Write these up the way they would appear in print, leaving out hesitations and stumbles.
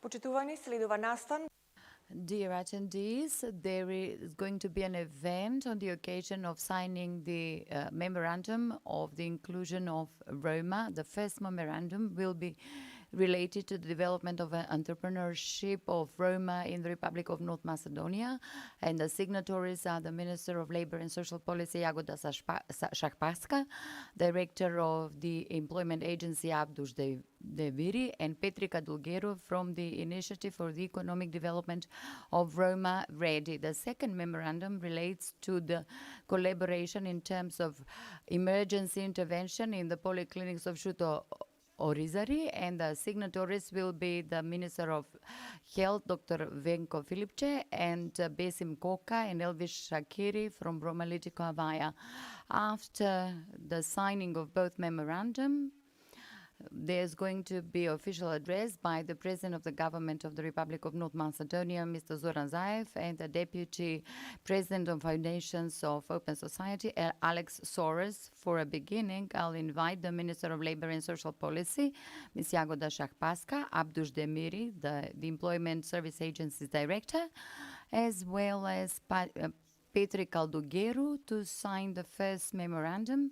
Почитувани, следува настан. Dear attendees, there is going to be an event on the occasion of signing the memorandum of the inclusion of Roma. The first memorandum will be related to the development of entrepreneurship of Roma in the Republic of North Macedonia, and the signatories are the Minister of Labor and Social Policy, Jagoda Shahpaska, Director of the Employment Agency, Abdush Deviri, and Petrika Dulgero from the Initiative for the Economic Development of Roma, READY. The second memorandum relates to the collaboration in terms of emergency intervention in the polyclinics of Shuto Orizari, and the signatories will be the Minister of Health, Dr. Venko Filipce, and Besim Koka and Elvis Shakiri from Roma Litiko Avaya. After the signing of both memorandum, there's going to be official address by the President of the Government of the Republic of North Macedonia, Mr. Zoran Zaev, and the Deputy President of Foundations of Open Society, Alex Soros. For a beginning, I'll invite the Minister of Labor and Social Policy, Ms. Jagoda Shahpaska, Abdush Demiri, the Employment Service Agency's Director, as well as Petri Kaldugeru to sign the first memorandum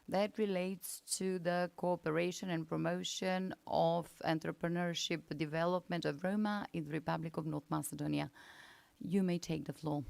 that relates to the cooperation and promotion of entrepreneurship development of Roma in the Republic of North Macedonia. You may take the floor.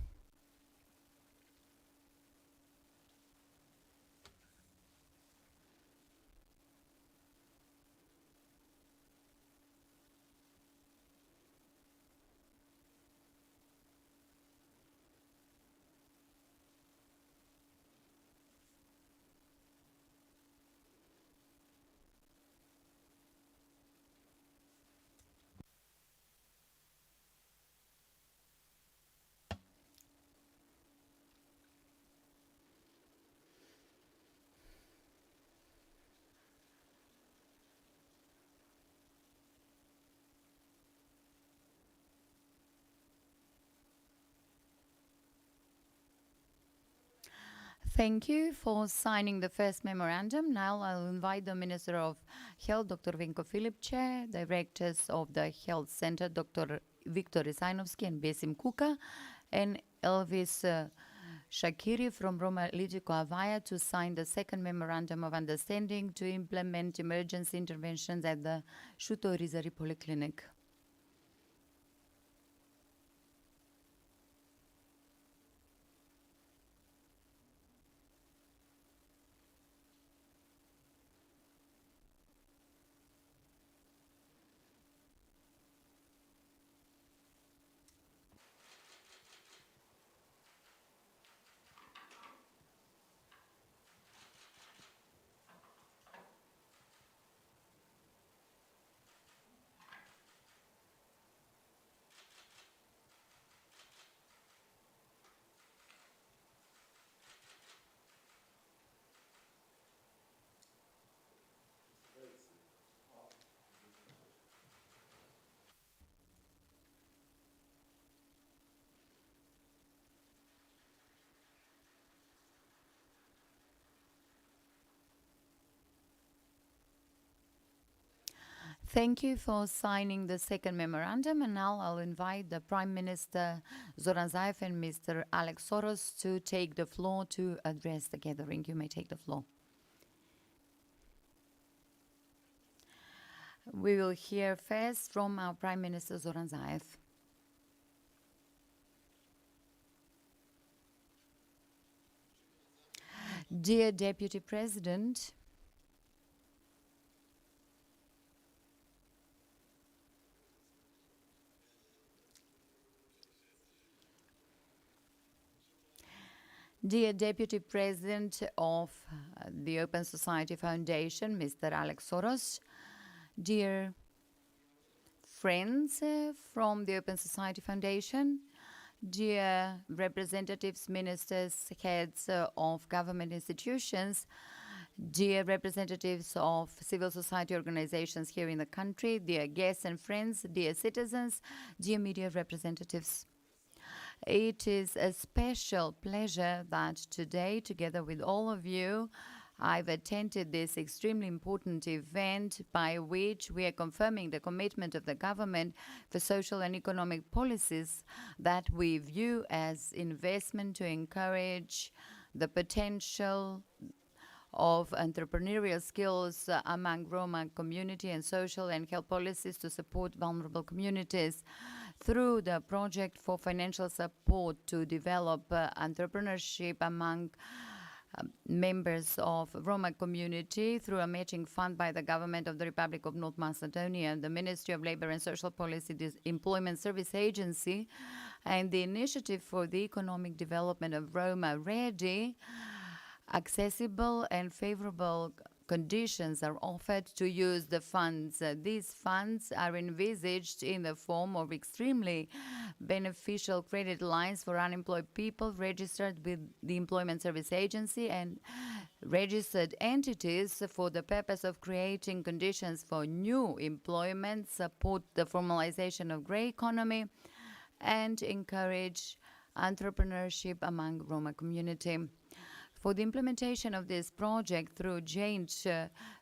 Thank you for signing the first memorandum. Now I'll invite the Minister of Health, Dr. Venko Filipce, Directors of the Health Center, Dr. Viktor Isainovski and Besim Kuka, and Elvis Shakiri from Roma Litiko Avaya to sign the second memorandum of understanding to implement emergency interventions at the Shuto Rizari Polyclinic. Thank you for signing the second memorandum, and now I'll invite the Prime Minister Zoran Zaev and Mr. Alex Soros to take the floor to address the gathering. You may take the floor. We will hear first from our Prime Minister Zoran Zaev. Dear Deputy President, dear Deputy President of the Open Society Foundation, Mr. Alex Soros, dear friends from the Open Society Foundation, dear representatives, ministers, heads of government institutions, dear representatives of civil society organizations here in the country, dear guests and friends, dear citizens, dear media representatives. It is a special pleasure that today, together with all of you, I've attended this extremely important event by which we are confirming the commitment of the government for social and economic policies that we view as investment to encourage the potential of entrepreneurial skills among Roma community and social and health policies to support vulnerable communities. Through the project for financial support to develop entrepreneurship among members of Roma community through a matching fund by the government of the Republic of North Macedonia, the Ministry of Labor and Social Policy, the Employment Service Agency, and the Initiative for the Economic Development of Roma READY, accessible and favorable conditions are offered to use the funds. These funds are envisaged in the form of extremely beneficial credit lines for unemployed people registered with the Employment Service Agency and registered entities for the purpose of creating conditions for new employment, support the formalization of grey economy, and encourage entrepreneurship among Roma community. For the implementation of this project through joint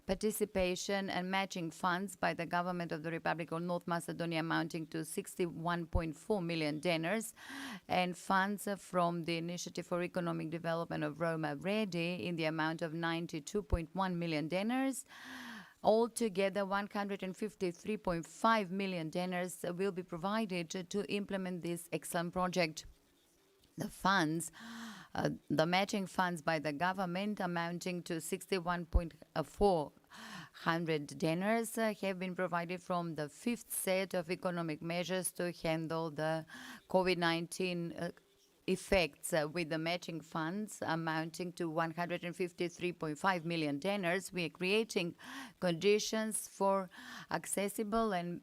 participation and matching funds by the government of the Republic of North Macedonia amounting to 61.4 million dinars and funds from the Initiative for Economic Development of Roma READY in the amount of 92.1 million dinars. Altogether, 153.5 million dinars will be provided to implement this excellent project. The funds the matching funds by the government amounting to 61.400 dinars have been provided from the fifth set of economic measures to handle the COVID-19 effects with the matching funds amounting to 153.5 million dinars. We are creating conditions for accessible and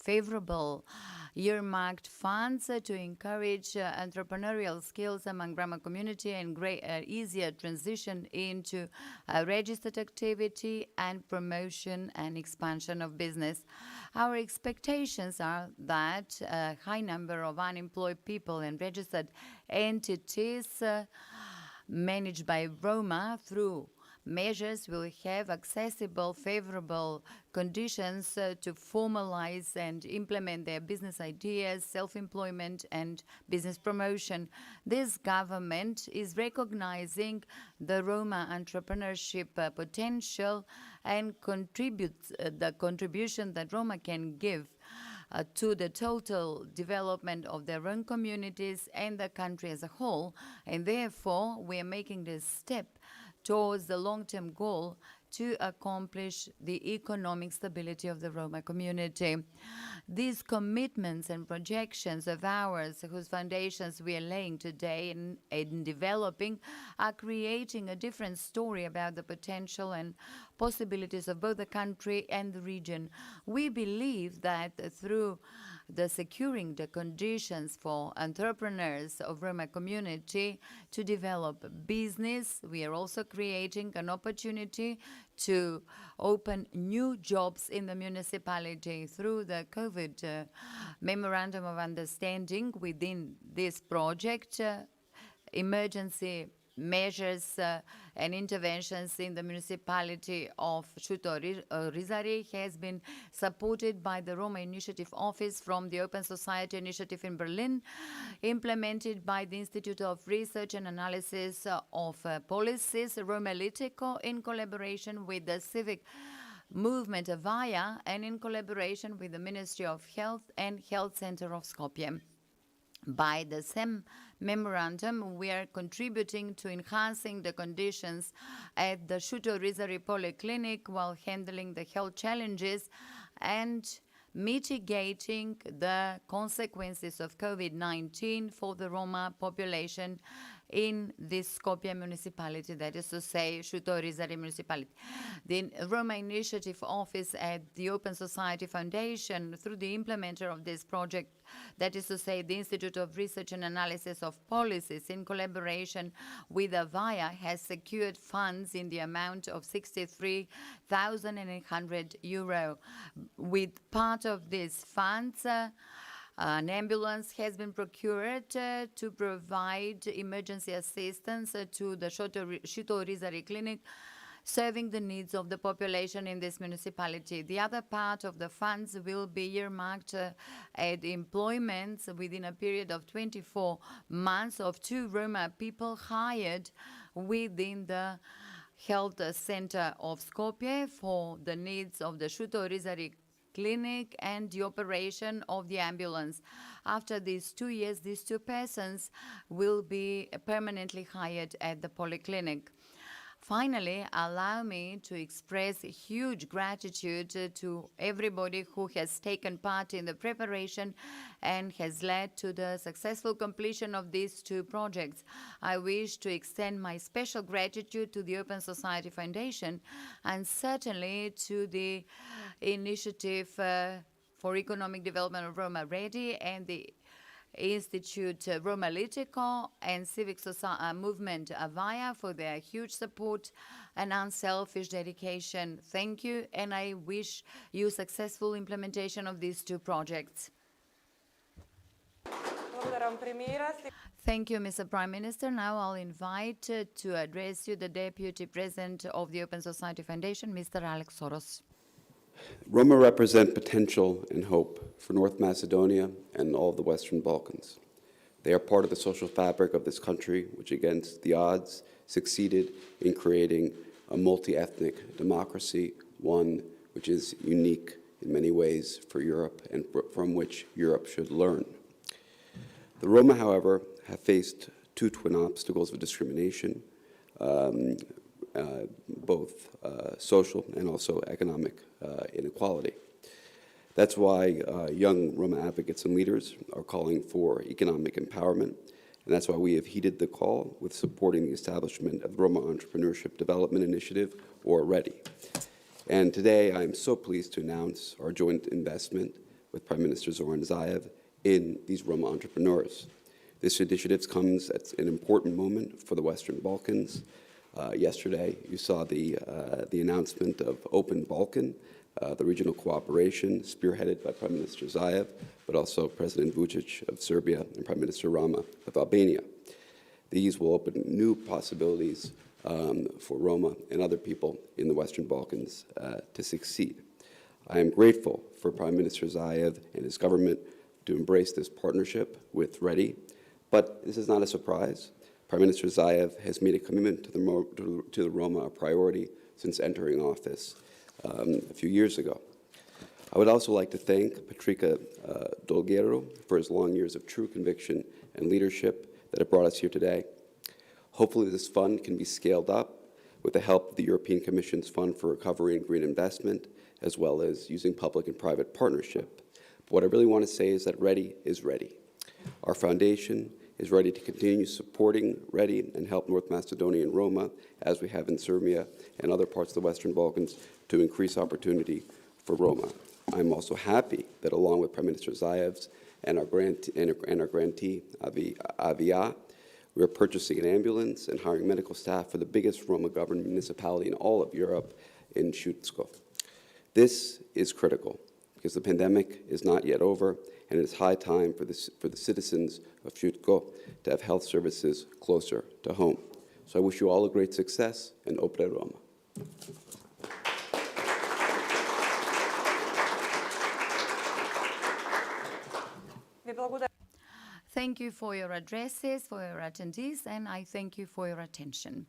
favorable earmarked funds to encourage entrepreneurial skills among Roma community and easier transition into registered activity and promotion and expansion of business. Our expectations are that a high number of unemployed people and registered entities managed by Roma through measures will have accessible, favorable conditions to formalize and implement their business ideas, self-employment, and business promotion. This government is recognizing the Roma entrepreneurship potential and contributes the contribution that Roma can give to the total development of their own communities and the country as a whole. And therefore, we are making this step towards the long-term goal to accomplish the economic stability of the Roma community. These commitments and projections of ours, whose foundations we are laying today in developing, are creating a different story about the potential and possibilities of both the country and the region. We believe that through the securing the conditions for entrepreneurs of Roma community to develop business, we are also creating an opportunity to open new jobs in the municipality through the COVID Memorandum of Understanding within this project. Emergency measures and interventions in the municipality of Rizari has been supported by the Roma Initiative Office from the Open Society Initiative in Berlin, implemented by the Institute of Research and Analysis of Policies, Roma Litico, in collaboration with the Civic Movement of VIA and in collaboration with the Ministry of Health and Health Center of Skopje. By the same memorandum, we are contributing to enhancing the conditions at the Shuto Rizari Polyclinic while handling the health challenges and mitigating the consequences of COVID-19 for the Roma population in this Skopje municipality, that is to say, Shuto Rizari municipality. The Roma Initiative Office at the Open Society Foundation, through the implementer of this project, that is to say, the Institute of Research and Analysis of Policies, in collaboration with Avaya, has secured funds in the amount of 63,800 euro. With part of these funds, An ambulance has been procured to provide emergency assistance to the Shito-Rizari clinic, serving the needs of the population in this municipality. The other part of the funds will be earmarked at employments within a period of 24 months of 2 Roma people hired within the health center of Skopje for the needs of the Shito-Rizari clinic and the operation of the ambulance. After these 2 years, these 2 persons will be permanently hired at the polyclinic. Finally, allow me to express huge gratitude to everybody who has taken part in the preparation and has led to the successful completion of these 2 projects. I wish to extend my special gratitude to the Open Society Foundation and certainly to the Initiative for Economic Development of Roma Ready and the Institute Roma Litico and Civic Movement Avaya for their huge support and unselfish dedication. Thank you, and I wish you successful implementation of these 2 projects. Thank you, Mr. Prime Minister. Now I'll invite to address you the Deputy President of the Open Society Foundation, Mr. Alex Soros. Roma represent potential and hope for North Macedonia and all of the Western Balkans. They are part of the social fabric of this country, which against the odds succeeded in creating a multi-ethnic democracy, one which is unique in many ways for Europe and from which Europe should learn. The Roma, however, have faced 2 twin obstacles of discrimination, both social and also economic inequality. That's why young Roma advocates and leaders are calling for economic empowerment, and that's why we have heeded the call with supporting the establishment of the Roma Entrepreneurship Development Initiative, or READY. And today I'm so pleased to announce our joint investment with Prime Minister Zoran Zaev in these Roma entrepreneurs. This initiative comes at an important moment for the Western Balkans. Yesterday, you saw the announcement of Open Balkan, the regional cooperation spearheaded by Prime Minister Zaev, but also President Vučić of Serbia and Prime Minister Rama of Albania. These will open new possibilities for Roma and other people in the Western Balkans to succeed. I am grateful for Prime Minister Zaev and his government to embrace this partnership with READY, but this is not a surprise. Prime Minister Zaev has made a commitment to the Roma a priority since entering office a few years ago. I would also like to thank Patrika Dolgero for his long years of true conviction and leadership that have brought us here today. Hopefully this fund can be scaled up with the help of the European Commission's Fund for Recovery and Green Investment, as well as using public and private partnership. But what I really want to say is that READY is ready. Our foundation is ready to continue supporting READY and help North Macedonia and Roma, as we have in Serbia and other parts of the Western Balkans, to increase opportunity for Roma. I'm also happy that along with Prime Minister Zaev's and our grantee, Avia, we are purchasing an ambulance and hiring medical staff for the biggest Roma-governed municipality in all of Europe, in Shutsko. This is critical because the pandemic is not yet over, and it is high time for the citizens of Shutsko to have health services closer to home. So I wish you all a great success, and Opre Roma. Thank you for your addresses, for your attendees, and I thank you for your attention.